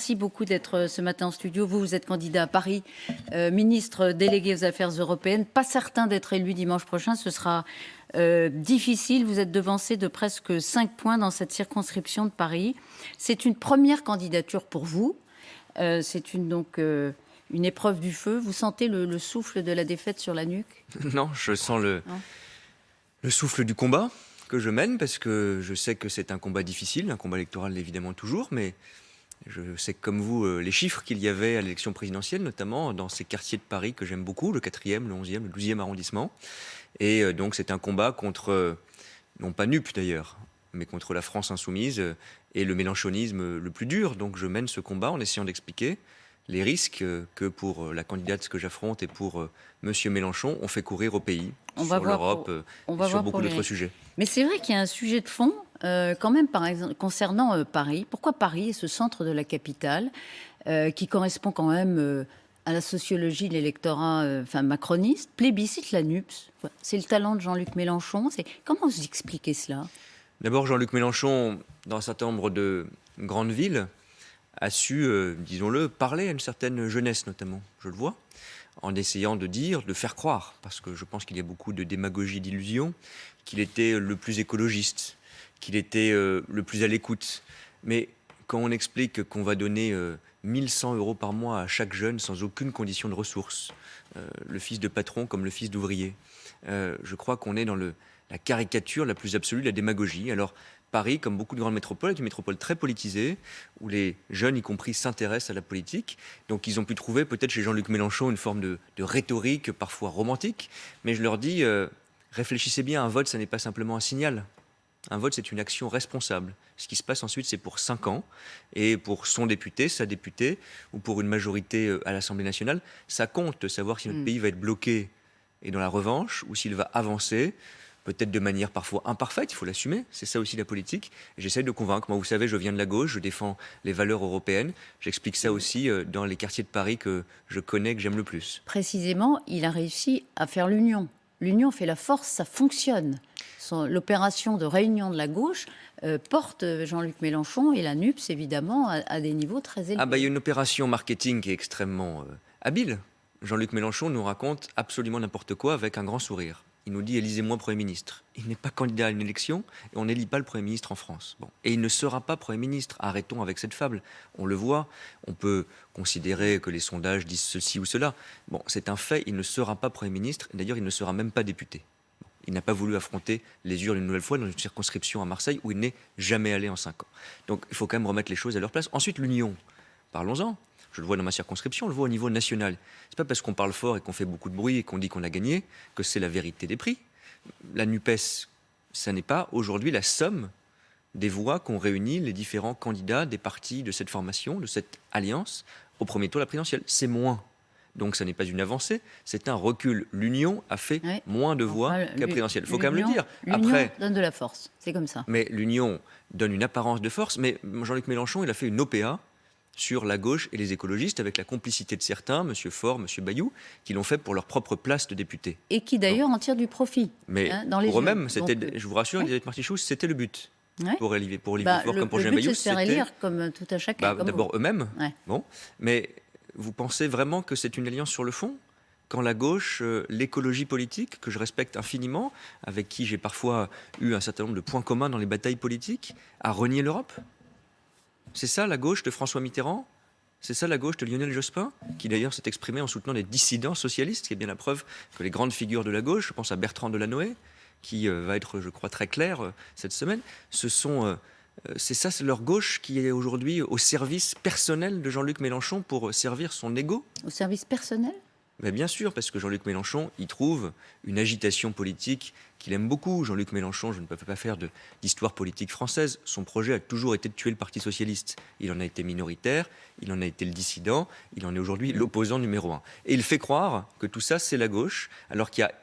merci beaucoup d'être ce matin en studio. Vous êtes candidat à Paris, ministre délégué aux Affaires européennes. Pas certain d'être élu dimanche prochain, ce sera difficile. Vous êtes devancé de presque 5 points dans cette circonscription de Paris. C'est une première candidature pour vous. C'est une épreuve du feu. Vous sentez le souffle de la défaite sur la nuque? Non, je sens le souffle du combat que je mène, parce que je sais que c'est un combat difficile, un combat électoral évidemment toujours, mais je sais comme vous les chiffres qu'il y avait à l'élection présidentielle, notamment dans ces quartiers de Paris que j'aime beaucoup, le 4e, le 11e, le 12e arrondissement. Et donc c'est un combat contre, non pas NUP d'ailleurs, mais contre la France insoumise et le mélenchonisme le plus dur. Donc je mène ce combat en essayant d'expliquer les risques que pour la candidate que j'affronte et pour Monsieur Mélenchon, on fait courir au pays, sur l'Europe et sur beaucoup d'autres sujets. Mais c'est vrai qu'il y a un sujet de fond, quand même, par exemple, concernant Paris. Pourquoi Paris est ce centre de la capitale qui correspond quand même à la sociologie de l'électorat macroniste, plébiscite la NUPS? C'est le talent de Jean-Luc Mélenchon. Comment vous expliquez cela? D'abord, Jean-Luc Mélenchon, dans un certain nombre de grandes villes, a su, disons-le, parler à une certaine jeunesse notamment, je le vois, en essayant de dire, de faire croire, parce que je pense qu'il y a beaucoup de démagogie, d'illusion, qu'il était le plus écologiste, qu'il était le plus à l'écoute. Mais quand on explique qu'on va donner 1100 € par mois à chaque jeune sans aucune condition de ressources, le fils de patron comme le fils d'ouvrier, je crois qu'on est dans la caricature la plus absolue de la démagogie. Alors, Paris, comme beaucoup de grandes métropoles, est une métropole très politisée, où les jeunes, y compris, s'intéressent à la politique. Donc ils ont pu trouver peut-être chez Jean-Luc Mélenchon une forme de rhétorique parfois romantique. Mais je leur dis, réfléchissez bien, un vote, ça n'est pas simplement un signal. Un vote, c'est une action responsable. Ce qui se passe ensuite, c'est pour 5 ans. Et pour son député, sa députée, ou pour une majorité à l'Assemblée nationale, ça compte de savoir si notre pays va être bloqué et dans la revanche, ou s'il va avancer, peut-être de manière parfois imparfaite, il faut l'assumer, c'est ça aussi la politique. J'essaie de convaincre, moi vous savez, je viens de la gauche, je défends les valeurs européennes, j'explique ça aussi dans les quartiers de Paris que je connais, que j'aime le plus. Précisément, il a réussi à faire l'union. L'union fait la force, ça fonctionne. L'opération de réunion de la gauche porte Jean-Luc Mélenchon et la NUPS, évidemment, à des niveaux très élevés. Ah bah il y a une opération marketing qui est extrêmement habile. Jean-Luc Mélenchon nous raconte absolument n'importe quoi avec un grand sourire. Il nous dit « élisez-moi Premier ministre ». Il n'est pas candidat à une élection et on n'élit pas le Premier ministre en France. Bon. Et il ne sera pas Premier ministre. Arrêtons avec cette fable. On le voit, on peut considérer que les sondages disent ceci ou cela. Bon, c'est un fait, il ne sera pas Premier ministre. Et d'ailleurs, il ne sera même pas député. Bon. Il n'a pas voulu affronter les urnes une nouvelle fois dans une circonscription à Marseille où il n'est jamais allé en 5 ans. Donc il faut quand même remettre les choses à leur place. Ensuite, l'union. Parlons-en. Je le vois dans ma circonscription, on le voit au niveau national. C'est pas parce qu'on parle fort et qu'on fait beaucoup de bruit et qu'on dit qu'on a gagné que c'est la vérité des prix. La NUPES, ça n'est pas aujourd'hui la somme des voix qu'ont réuni les différents candidats des partis de cette formation, de cette alliance, au premier tour de la présidentielle. C'est moins. Donc ça n'est pas une avancée, c'est un recul. L'union a fait moins de voix qu'à la présidentielle. Il faut quand même le dire. L'union donne de la force, c'est comme ça. Mais l'union donne une apparence de force. Mais Jean-Luc Mélenchon, il a fait une OPA sur la gauche et les écologistes, avec la complicité de certains, M. Faure, M. Bayou, qui l'ont fait pour leur propre place de député. Et qui d'ailleurs en tirent du profit. Mais pour eux-mêmes, je vous rassure, Elisabeth Martichoux, c'était le but. Pour Olivier Faure comme pour Jean Bayou. Le but, c'est de se faire élire comme tout à chacun. D'abord eux-mêmes. Bon. Mais vous pensez vraiment que c'est une alliance sur le fond ? Quand la gauche, l'écologie politique, que je respecte infiniment, avec qui j'ai parfois eu un certain nombre de points communs dans les batailles politiques, a renié l'Europe ? C'est ça la gauche de François Mitterrand? C'est ça la gauche de Lionel Jospin, qui d'ailleurs s'est exprimé en soutenant des dissidents socialistes, qui est bien la preuve que les grandes figures de la gauche, je pense à Bertrand Delanoë, qui va être, je crois, très clair cette semaine, c'est ça, c'est leur gauche qui est aujourd'hui au service personnel de Jean-Luc Mélenchon pour servir son ego. Au service personnel ? Mais bien sûr, parce que Jean-Luc Mélenchon y trouve une agitation politique qu'il aime beaucoup. Jean-Luc Mélenchon, je ne peux pas faire d'histoire politique française. Son projet a toujours été de tuer le Parti socialiste. Il en a été minoritaire, il en a été le dissident, il en est aujourd'hui l'opposant numéro 1. Et il fait croire que tout ça, c'est la gauche, alors qu'il y a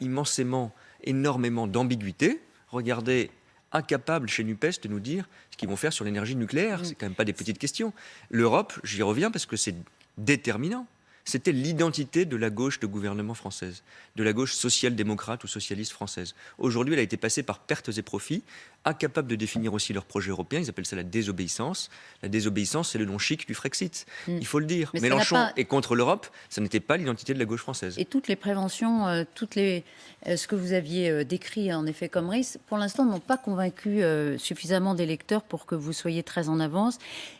énormément d'ambiguïté. Regardez, incapable chez NUPES de nous dire ce qu'ils vont faire sur l'énergie nucléaire. C'est quand même pas des petites questions. L'Europe, j'y reviens parce que c'est déterminant. C'était l'identité de la gauche de gouvernement française, de la gauche social-démocrate ou socialiste française. Aujourd'hui, elle a été passée par pertes et profits, incapable de définir aussi leur projet européen. Ils appellent ça la désobéissance. La désobéissance, c'est le nom chic du Frexit. Il faut le dire. Mais Mélenchon pas... est contre l'Europe, ça n'était pas l'identité de la gauche française. Et toutes les préventions, ce que vous aviez décrit en effet comme risque, pour l'instant n'ont pas convaincu suffisamment d'électeurs pour que vous soyez très en avance.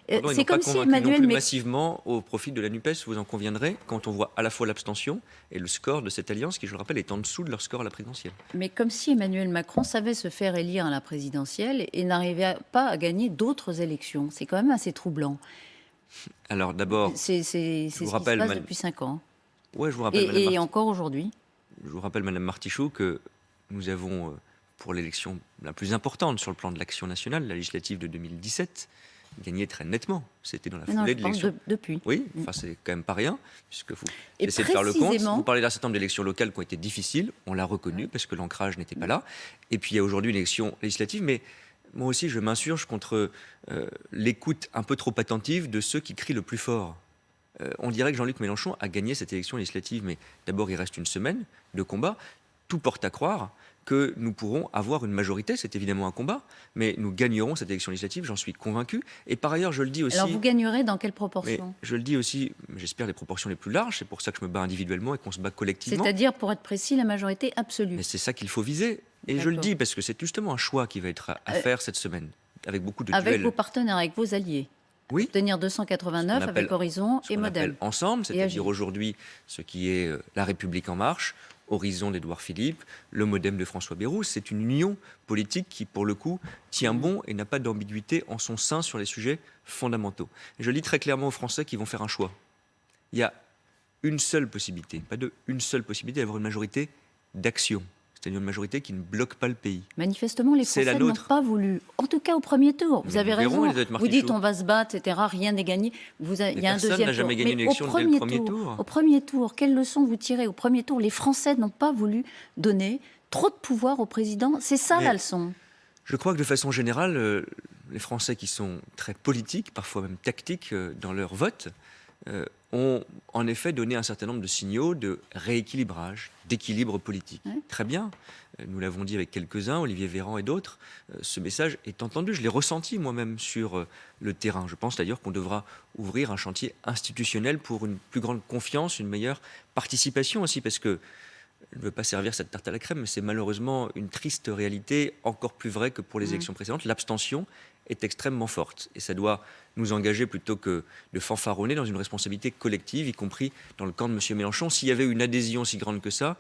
Pardon, C'est comme si Emmanuel massivement au profit de la NUPES, vous en conviendrez, quand on voit à la fois l'abstention et le score de cette alliance, qui, je le rappelle, est en dessous de leur score à la présidentielle. Mais comme si Emmanuel Macron savait se faire élire à la présidentielle et n'arrivait pas à gagner d'autres élections. C'est quand même assez troublant. Alors d'abord, c'est ce qui se passe depuis 5 ans. Ouais, je vous rappelle, et encore aujourd'hui. Je vous rappelle, Madame Martichoux, que nous avons, pour l'élection la plus importante sur le plan de l'action nationale, la législative de 2017, gagné très nettement. C'était dans la foulée de l'élection. Depuis. Oui, enfin c'est quand même pas rien, puisque vous essayez de faire le compte. Vous parlez d'un certain nombre d'élections locales qui ont été difficiles, on l'a reconnu, parce que l'ancrage n'était pas là. Et puis il y a aujourd'hui une élection législative, mais moi aussi je m'insurge contre l'écoute un peu trop attentive de ceux qui crient le plus fort. On dirait que Jean-Luc Mélenchon a gagné cette élection législative, mais d'abord il reste une semaine de combat. Tout porte à croire que nous pourrons avoir une majorité. C'est évidemment un combat, mais nous gagnerons cette élection législative, j'en suis convaincu. Et par ailleurs, je le dis aussi... Alors vous gagnerez dans quelle proportion ? Je le dis aussi, j'espère les proportions les plus larges, c'est pour ça que je me bats individuellement et qu'on se bat collectivement. C'est-à-dire, pour être précis, la majorité absolue. Mais c'est ça qu'il faut viser. Et je le dis parce que c'est justement un choix qui va être à faire cette semaine, avec beaucoup de duels. Avec vos partenaires, avec vos alliés. Oui. Obtenir 289 avec Horizon et Modem. Ensemble, c'est-à-dire aujourd'hui ce qui est La République en marche, Horizon d'Édouard Philippe, le Modem de François Bayrou. C'est une union politique qui, pour le coup, tient bon et n'a pas d'ambiguïté en son sein sur les sujets fondamentaux. Et je le dis très clairement aux Français qui vont faire un choix. Il y a une seule possibilité, pas deux, une seule possibilité d'avoir une majorité d'action. C'est-à-dire une majorité qui ne bloque pas le pays. Manifestement, les Français n'ont pas voulu. En tout cas, au premier tour. Vous avez raison. Vous dites on va se battre, etc. Rien n'est gagné. Il y a un deuxième tour. Personne n'a jamais gagné une élection dès le premier tour. Au premier tour, quelle leçon vous tirez au premier tour ? Les Français n'ont pas voulu donner trop de pouvoir au président. C'est ça la leçon. Je crois que de façon générale, les Français qui sont très politiques, parfois même tactiques dans leur vote, ont en effet donné un certain nombre de signaux de rééquilibrage, d'équilibre politique. Oui. Très bien, nous l'avons dit avec quelques-uns, Olivier Véran et d'autres, ce message est entendu, je l'ai ressenti moi-même sur le terrain. Je pense d'ailleurs qu'on devra ouvrir un chantier institutionnel pour une plus grande confiance, une meilleure participation aussi, parce que je ne veux pas servir cette tarte à la crème, mais c'est malheureusement une triste réalité, encore plus vraie que pour les élections précédentes. L'abstention est extrêmement forte et ça doit nous engager plutôt que de fanfaronner dans une responsabilité collective, y compris dans le camp de M. Mélenchon. S'il y avait une adhésion si grande que ça,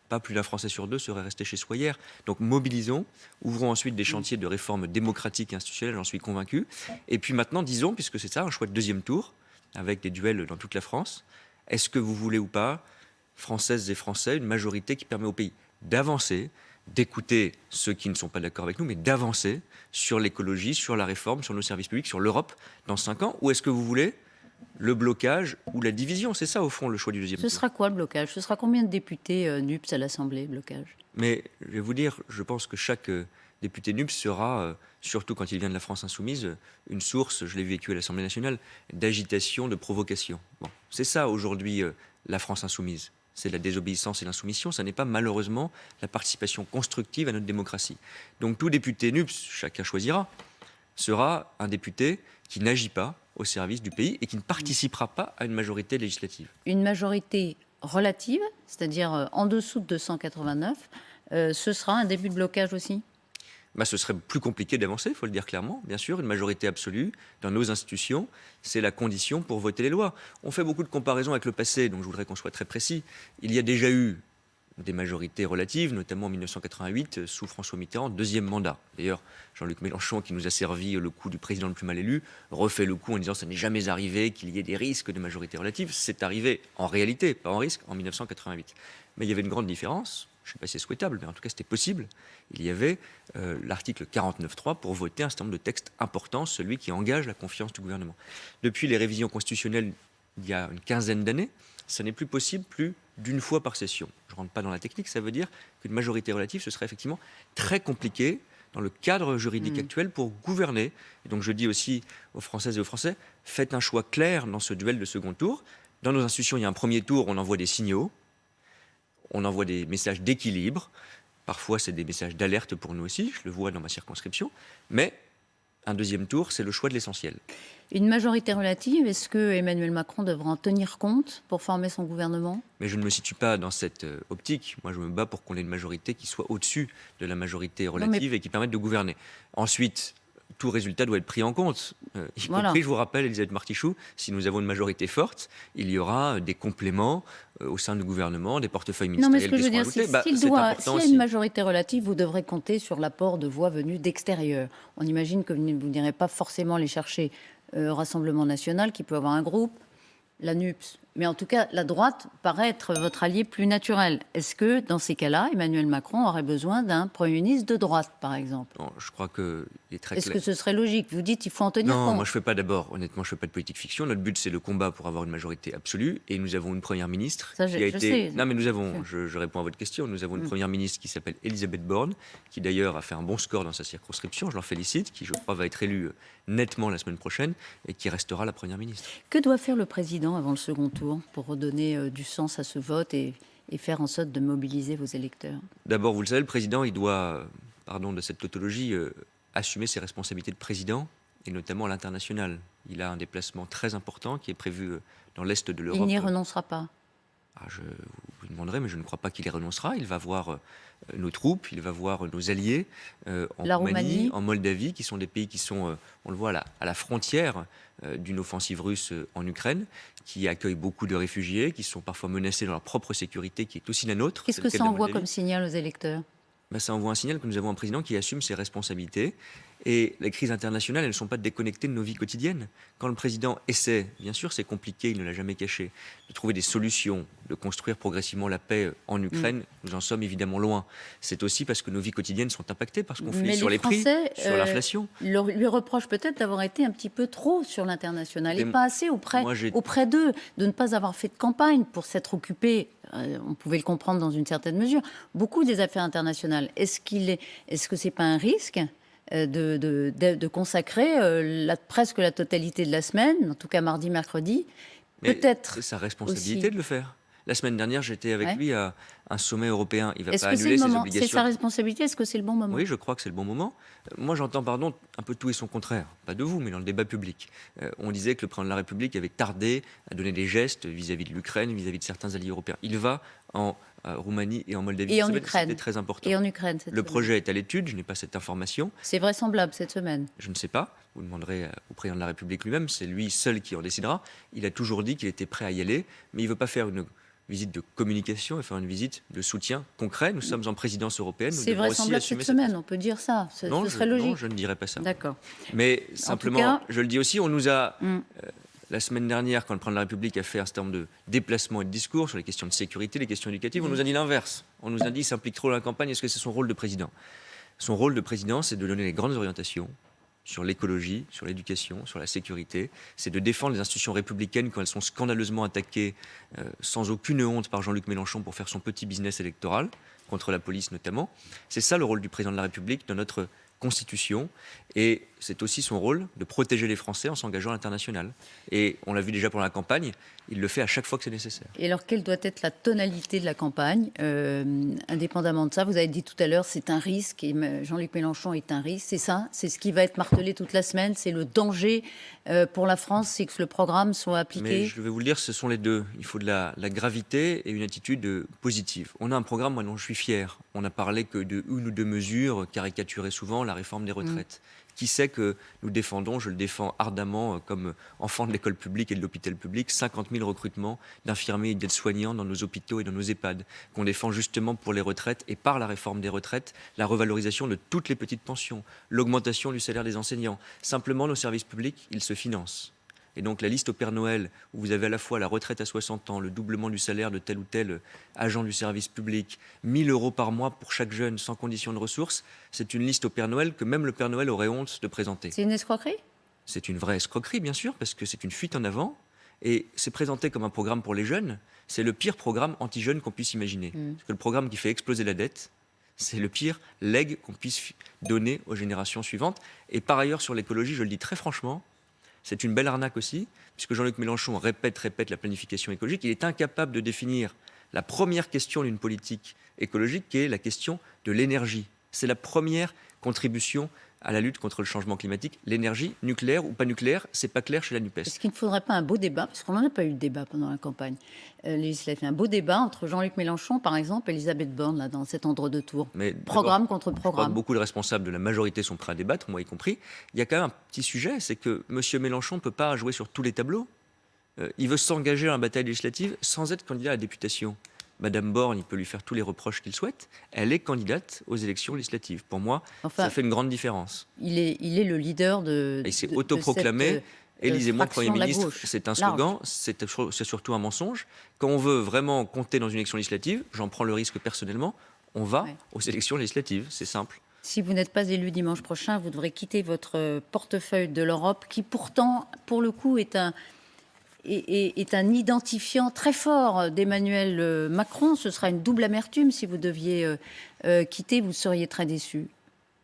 pas plus d'un Français sur deux serait resté chez soi hier. Donc mobilisons, ouvrons ensuite des chantiers de réforme démocratique et institutionnelle, j'en suis convaincu. Et puis maintenant, disons, puisque c'est ça, un choix de deuxième tour, avec des duels dans toute la France, est-ce que vous voulez ou pas, Françaises et Français, une majorité qui permet au pays d'avancer, d'écouter ceux qui ne sont pas d'accord avec nous, mais d'avancer sur l'écologie, sur la réforme, sur nos services publics, sur l'Europe dans 5 ans? Ou est-ce que vous voulez le blocage ou la division? C'est ça, au fond, le choix du deuxième tour. Ce sera quoi, le blocage? Ce sera combien de députés NUPS à l'Assemblée, blocage? Mais je vais vous dire, je pense que chaque député NUPS sera, surtout quand il vient de la France insoumise, une source, je l'ai vécu à l'Assemblée nationale, d'agitation, de provocation. Bon, c'est ça, aujourd'hui, la France insoumise. C'est la désobéissance et l'insoumission, ça n'est pas malheureusement la participation constructive à notre démocratie. Donc tout député NUPS, chacun choisira, sera un député qui n'agit pas au service du pays et qui ne participera pas à une majorité législative. Une majorité relative, c'est-à-dire en dessous de 289, ce sera un début de blocage aussi? Ce serait plus compliqué d'avancer, il faut le dire clairement. Bien sûr, une majorité absolue dans nos institutions, c'est la condition pour voter les lois. On fait beaucoup de comparaisons avec le passé, donc je voudrais qu'on soit très précis. Il y a déjà eu des majorités relatives, notamment en 1988, sous François Mitterrand, deuxième mandat. D'ailleurs, Jean-Luc Mélenchon, qui nous a servi le coup du président le plus mal élu, refait le coup en disant que ça n'est jamais arrivé qu'il y ait des risques de majorité relative. C'est arrivé en réalité, pas en risque, en 1988. Mais il y avait une grande différence. Je ne sais pas si c'est souhaitable, mais en tout cas c'était possible. Il y avait l'article 49.3 pour voter un certain nombre de textes importants, celui qui engage la confiance du gouvernement. Depuis les révisions constitutionnelles il y a une quinzaine d'années, ça n'est plus possible plus d'une fois par session. Je ne rentre pas dans la technique, ça veut dire qu'une majorité relative, ce serait effectivement très compliqué dans le cadre juridique actuel pour gouverner. Et donc je dis aussi aux Françaises et aux Français, faites un choix clair dans ce duel de second tour. Dans nos institutions, il y a un premier tour, on envoie des signaux, on envoie des messages d'équilibre. Parfois, c'est des messages d'alerte pour nous aussi, je le vois dans ma circonscription. Mais un deuxième tour, c'est le choix de l'essentiel. Une majorité relative, est-ce que Emmanuel Macron devra en tenir compte pour former son gouvernement? Mais je ne me situe pas dans cette optique. Moi, je me bats pour qu'on ait une majorité qui soit au-dessus de la majorité relative et qui permette de gouverner. Ensuite, tout résultat doit être pris en compte. Y compris, je vous rappelle, Elisabeth Martichoux, si nous avons une majorité forte, il y aura des compléments au sein du gouvernement, des portefeuilles Non, mais ce ministériels que qui je veux seront dire, ajoutés. s'il C'est y important a aussi. une majorité relative, vous devrez compter sur l'apport de voix venues d'extérieur. On imagine que vous n'irez pas forcément les chercher au Rassemblement national, qui peut avoir un groupe, la NUPS. Mais en tout cas, la droite paraît être votre allié plus naturel. Est-ce que, dans ces cas-là, Emmanuel Macron aurait besoin d'un Premier ministre de droite, par exemple? Non, je crois qu'il est très Est-ce clair. que ce serait logique? Vous dites qu'il faut en tenir Non, compte. moi je fais pas d'abord, honnêtement, je fais pas de politique fiction. Notre but c'est le combat pour avoir une majorité absolue et nous avons une première ministre Ça, qui a je été. sais. Non, mais nous avons, je réponds à votre question, nous avons une première ministre qui s'appelle Elisabeth Borne, qui d'ailleurs a fait un bon score dans sa circonscription, je l'en félicite, qui je crois va être élue nettement la semaine prochaine et qui restera la première ministre. Que doit faire le président avant le second tour pour redonner du sens à ce vote et faire en sorte de mobiliser vos électeurs? D'abord, vous le savez, le président, il doit, pardon de cette tautologie, assumer ses responsabilités de président et notamment à l'international. Il a un déplacement très important qui est prévu dans l'Est de l'Europe. Il n'y renoncera pas. Je vous demanderai, mais je ne crois pas qu'il y renoncera. Il va voir nos troupes, il va voir nos alliés en Roumanie, en Moldavie, qui sont des pays qui sont, on le voit, à la frontière d'une offensive russe en Ukraine, qui accueillent beaucoup de réfugiés, qui sont parfois menacés dans leur propre sécurité, qui est aussi la nôtre. Qu'est-ce que ça envoie comme signal aux électeurs? Ça envoie un signal que nous avons un président qui assume ses responsabilités. Et les crises internationales, elles ne sont pas déconnectées de nos vies quotidiennes. Quand le président essaie, bien sûr c'est compliqué, il ne l'a jamais caché, de trouver des solutions, de construire progressivement la paix en Ukraine, nous en sommes évidemment loin. C'est aussi parce que nos vies quotidiennes sont impactées par ce conflit, sur les prix, sur l'inflation. Lui reproche peut-être d'avoir été un petit peu trop sur l'international et pas assez auprès d'eux, de ne pas avoir fait de campagne pour s'être occupé. On pouvait le comprendre dans une certaine mesure, beaucoup des affaires internationales. Est-ce que c'est pas un risque de consacrer presque la totalité de la semaine, en tout cas mardi, mercredi, peut-être. C'est sa responsabilité aussi de le faire. La semaine dernière, j'étais avec lui à un sommet européen. Il ne va pas Est-ce que annuler ses obligations. C'est sa responsabilité. Est-ce que c'est le bon moment? Oui, je crois que c'est le bon moment. Moi, j'entends, pardon, un peu tout et son contraire. Pas de vous, mais dans le débat public. On disait que le président de la République avait tardé à donner des gestes vis-à-vis de l'Ukraine, vis-à-vis de certains alliés européens. Il va en Roumanie et en Moldavie. Et en Ukraine. C'était très important. Et en Ukraine. Le projet est à l'étude. Je n'ai pas cette information. C'est vraisemblable cette semaine. Je ne sais pas. Vous demanderez au président de la République lui-même. C'est lui seul qui en décidera. Il a toujours dit qu'il était prêt à y aller, mais il ne veut pas faire une visite de communication et faire une visite de soutien concret. Nous sommes en présidence européenne. C'est vraisemblable cette semaine, on peut dire ça. Ce serait logique. Non, je ne dirais pas ça. D'accord. Mais simplement, je le dis aussi, on nous a, la semaine dernière, quand le président de la République a fait un certain nombre de déplacements et de discours sur les questions de sécurité, les questions éducatives, on nous a dit l'inverse. On nous a dit qu'il s'implique trop dans la campagne. Est-ce que c'est son rôle de président? Son rôle de président, c'est de donner les grandes orientations sur l'écologie, sur l'éducation, sur la sécurité. C'est de défendre les institutions républicaines quand elles sont scandaleusement attaquées sans aucune honte par Jean-Luc Mélenchon pour faire son petit business électoral, contre la police notamment. C'est ça le rôle du président de la République dans notre Constitution. Et c'est aussi son rôle de protéger les Français en s'engageant à l'international. Et on l'a vu déjà pendant la campagne, il le fait à chaque fois que c'est nécessaire. Et alors, quelle doit être la tonalité de la campagne, indépendamment de ça? Vous avez dit tout à l'heure, c'est un risque, et Jean-Luc Mélenchon est un risque, c'est ça? C'est ce qui va être martelé toute la semaine, c'est le danger pour la France, c'est que le programme soit appliqué? Mais je vais vous le dire, ce sont les deux. Il faut de la gravité et une attitude positive. On a un programme, moi, dont je suis fier. On n'a parlé que de une ou deux mesures, caricaturées souvent, la réforme des retraites. Qui sait que nous défendons, je le défends ardemment comme enfant de l'école publique et de l'hôpital public, 50 000 recrutements d'infirmiers et d'aides-soignants dans nos hôpitaux et dans nos EHPAD, qu'on défend justement pour les retraites et par la réforme des retraites, la revalorisation de toutes les petites pensions, l'augmentation du salaire des enseignants. Simplement, nos services publics, ils se financent. Et donc la liste au Père Noël, où vous avez à la fois la retraite à 60 ans, le doublement du salaire de tel ou tel agent du service public, 1 000 € par mois pour chaque jeune sans condition de ressources, c'est une liste au Père Noël que même le Père Noël aurait honte de présenter. C'est une escroquerie? C'est une vraie escroquerie, bien sûr, parce que c'est une fuite en avant. Et c'est présenté comme un programme pour les jeunes. C'est le pire programme anti-jeune qu'on puisse imaginer. Parce que le programme qui fait exploser la dette, c'est le pire legs qu'on puisse donner aux générations suivantes. Et par ailleurs, sur l'écologie, je le dis très franchement, C'est une belle arnaque aussi, puisque Jean-Luc Mélenchon répète la planification écologique. Il est incapable de définir la première question d'une politique écologique, qui est la question de l'énergie. C'est la première contribution à la lutte contre le changement climatique. L'énergie, nucléaire ou pas nucléaire, c'est pas clair chez la NUPES. Est-ce qu'il ne faudrait pas un beau débat, parce qu'on n'en a pas eu de débat pendant la campagne législative, un beau débat entre Jean-Luc Mélenchon, par exemple, et Elisabeth Borne, là, dans cet entre-deux-tours. Mais Programme contre je crois programme. que beaucoup de responsables de la majorité sont prêts à débattre, moi y compris. Il y a quand même un petit sujet, c'est que M. Mélenchon ne peut pas jouer sur tous les tableaux. Il veut s'engager dans la bataille législative sans être candidat à la députation. Madame Borne, il peut lui faire tous les reproches qu'il souhaite. Elle est candidate aux élections législatives. Pour moi, ça fait une grande différence. Il est le leader de. Il s'est autoproclamé. Élisez-moi Premier ministre. C'est un slogan, large. c'est surtout un mensonge. Quand on veut vraiment compter dans une élection législative, j'en prends le risque personnellement, on va aux élections législatives. C'est simple. Si vous n'êtes pas élu dimanche prochain, vous devrez quitter votre portefeuille de l'Europe, qui pourtant, pour le coup, est un identifiant très fort d'Emmanuel Macron. Ce sera une double amertume si vous deviez quitter, vous seriez très déçu.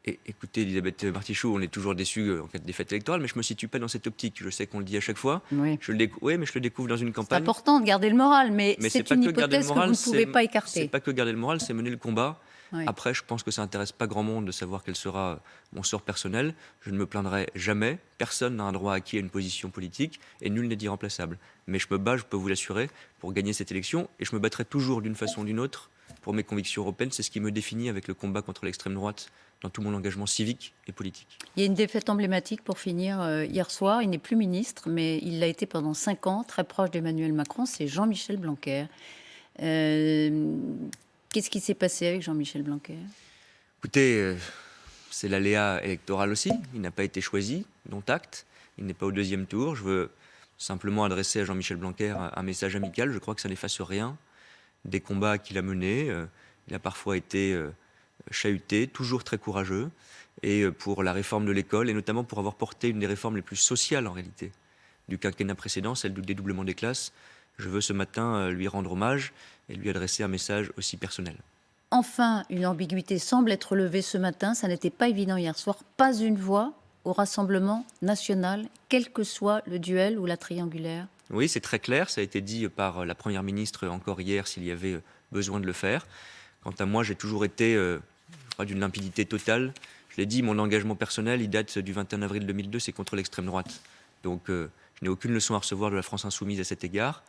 Et écoutez, Elisabeth Martichoux, on est toujours déçu en cas de défaite électorale, mais je ne me situe pas dans cette optique. Je sais qu'on le dit à chaque fois. Oui. Oui, mais je le découvre dans une campagne. C'est important de garder le moral, mais c'est une hypothèse que vous ne pouvez pas écarter. C'est pas que garder le moral, c'est mener le combat. Oui. Après, je pense que ça n'intéresse pas grand monde de savoir quel sera mon sort personnel. Je ne me plaindrai jamais. Personne n'a un droit acquis à une position politique et nul n'est irremplaçable. Mais je me bats, je peux vous l'assurer, pour gagner cette élection. Et je me battrai toujours d'une façon ou d'une autre pour mes convictions européennes. C'est ce qui me définit avec le combat contre l'extrême droite dans tout mon engagement civique et politique. Il y a une défaite emblématique pour finir hier soir. Il n'est plus ministre, mais il l'a été pendant 5 ans, très proche d'Emmanuel Macron. C'est Jean-Michel Blanquer. Qu'est-ce qui s'est passé avec Jean-Michel Blanquer ? Écoutez, c'est l'aléa électoral aussi. Il n'a pas été choisi, dont acte. Il n'est pas au deuxième tour. Je veux simplement adresser à Jean-Michel Blanquer un message amical. Je crois que ça n'efface rien des combats qu'il a menés. Il a parfois été chahuté, toujours très courageux, et pour la réforme de l'école, et notamment pour avoir porté une des réformes les plus sociales en réalité du quinquennat précédent, celle du dédoublement des classes. Je veux ce matin lui rendre hommage et lui adresser un message aussi personnel. Enfin, une ambiguïté semble être levée ce matin, ça n'était pas évident hier soir, pas une voix au Rassemblement national, quel que soit le duel ou la triangulaire. Oui, c'est très clair, ça a été dit par la Première ministre encore hier s'il y avait besoin de le faire. Quant à moi, j'ai toujours été d'une limpidité totale. Je l'ai dit, mon engagement personnel, il date du 21 avril 2002, c'est contre l'extrême droite. Donc je n'ai aucune leçon à recevoir de la France insoumise à cet égard.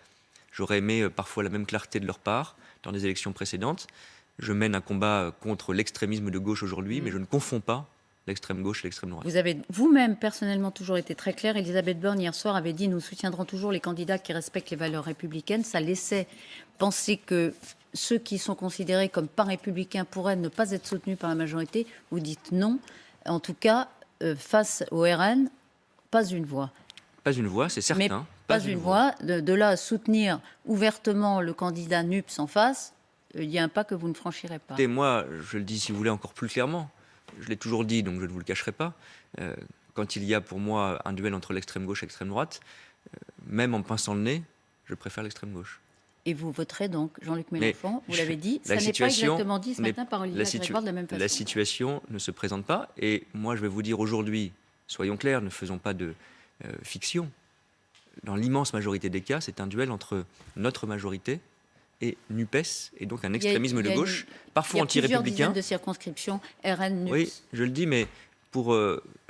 J'aurais aimé parfois la même clarté de leur part dans des élections précédentes. Je mène un combat contre l'extrémisme de gauche aujourd'hui, mais je ne confonds pas l'extrême gauche et l'extrême droite. Vous avez vous-même personnellement toujours été très clair. Elisabeth Borne hier soir avait dit « Nous soutiendrons toujours les candidats qui respectent les valeurs républicaines ». Ça laissait penser que ceux qui sont considérés comme pas républicains pourraient ne pas être soutenus par la majorité. Vous dites non. En tout cas, face au RN, pas une voix. Pas une voix, c'est certain. Mais pas une voix. De là à soutenir ouvertement le candidat NUPS en face, il y a un pas que vous ne franchirez pas. Et moi, je le dis si vous voulez encore plus clairement. Je l'ai toujours dit, donc je ne vous le cacherai pas. Quand il y a pour moi un duel entre l'extrême gauche et l'extrême droite, même en pinçant le nez, je préfère l'extrême gauche. Et vous voterez donc Jean-Luc Mélenchon, vous l'avez dit. Ça n'est pas exactement dit ce matin par Olivier Grégoire de la même façon. La situation ne se présente pas. Et moi, je vais vous dire aujourd'hui, soyons clairs, ne faisons pas de fiction. Dans l'immense majorité des cas, c'est un duel entre notre majorité et NUPES, et donc un extrémisme de gauche, parfois anti-républicain. Il y a plusieurs dizaines de circonscriptions RN, NUPES. Oui, je le dis, mais pour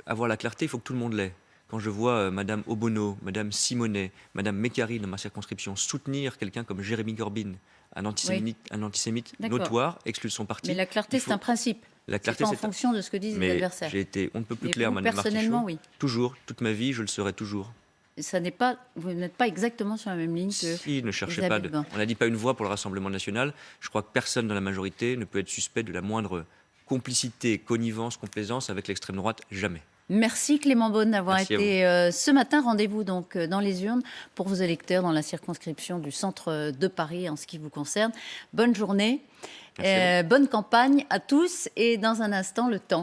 avoir la clarté, il faut que tout le monde l'ait. Quand je vois Madame Obono, Madame Simonet, Madame Mécari dans ma circonscription soutenir quelqu'un comme Jérémy Corbyn, un antisémite notoire, exclu de son parti. Mais la clarté, c'est un principe. La clarté, c'est en fonction de ce que disent les adversaires. J'ai été on ne peut plus clair, vous, Madame personnellement, Martichoux. Oui. Toujours, toute ma vie, je le serai toujours. Vous n'êtes pas exactement sur la même ligne que Si, ne cherchez pas. On n'a dit pas une voix pour le Rassemblement national. Je crois que personne dans la majorité ne peut être suspect de la moindre complicité, connivence, complaisance avec l'extrême droite. Jamais. Merci Clément Beaune d'avoir été ce matin. Rendez-vous donc dans les urnes pour vos électeurs dans la circonscription du centre de Paris en ce qui vous concerne. Bonne journée, bonne campagne à tous et dans un instant le temps.